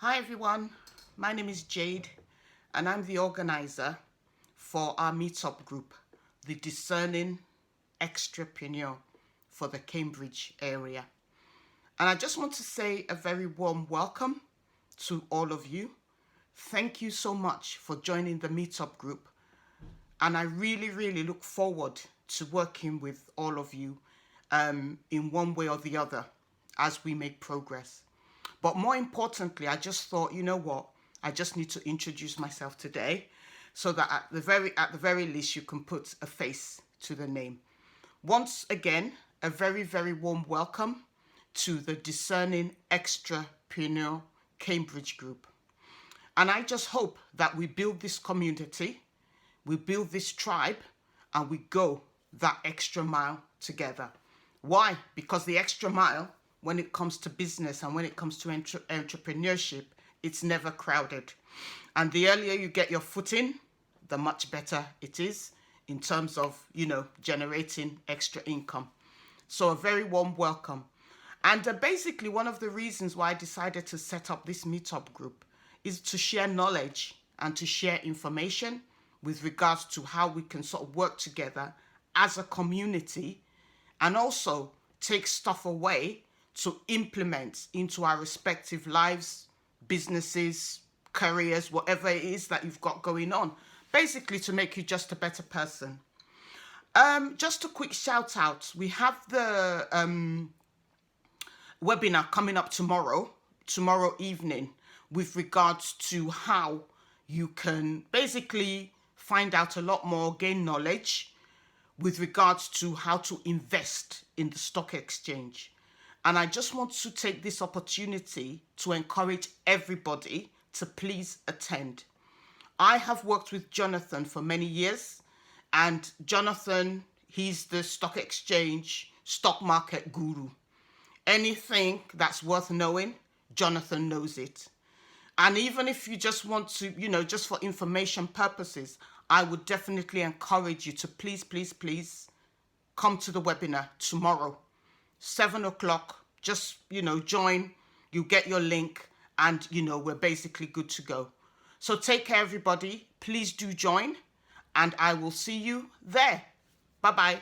Hi everyone, my name is Jade and I'm the organizer for our meetup group, the Discerning Extrapreneur for the Cambridge area. And I just want to say a very warm welcome to all of you. Thank you so much for joining the meetup group. And I really look forward to working with all of you in one way or the other as we make progress. But more importantly, I just thought, you know what? I just need to introduce myself today so that at the very least you can put a face to the name. Once again, a very warm welcome to the Discerning Extrapreneur Cambridge group. And I just hope that we build this community, we build this tribe, and we go that extra mile together. Why? Because the extra mile, when it comes to business and when it comes to entrepreneurship, it's never crowded. And the earlier you get your foot in, the much better it is in terms of, generating extra income. So a very warm welcome. And basically one of the reasons why I decided to set up this meetup group is to share knowledge and to share information with regards to how we can sort of work together as a community and also take stuff away to implement into our respective lives, businesses, careers, whatever it is that you've got going on, basically to make you just a better person. Just a quick shout out. We have the webinar coming up tomorrow evening with regards to how you can basically find out a lot more, gain knowledge with regards to how to invest in the stock exchange. And I just want to take this opportunity to encourage everybody to please attend. I have worked with Jonathan for many years, and Jonathan, he's the stock exchange, stock market guru. Anything that's worth knowing, Jonathan knows it. And even if you just want to, just for information purposes, I would definitely encourage you to please come to the webinar tomorrow. 7 o'clock, just, join, you get your link, and, we're basically good to go. So take care, everybody. Please do join, and I will see you there. Bye-bye.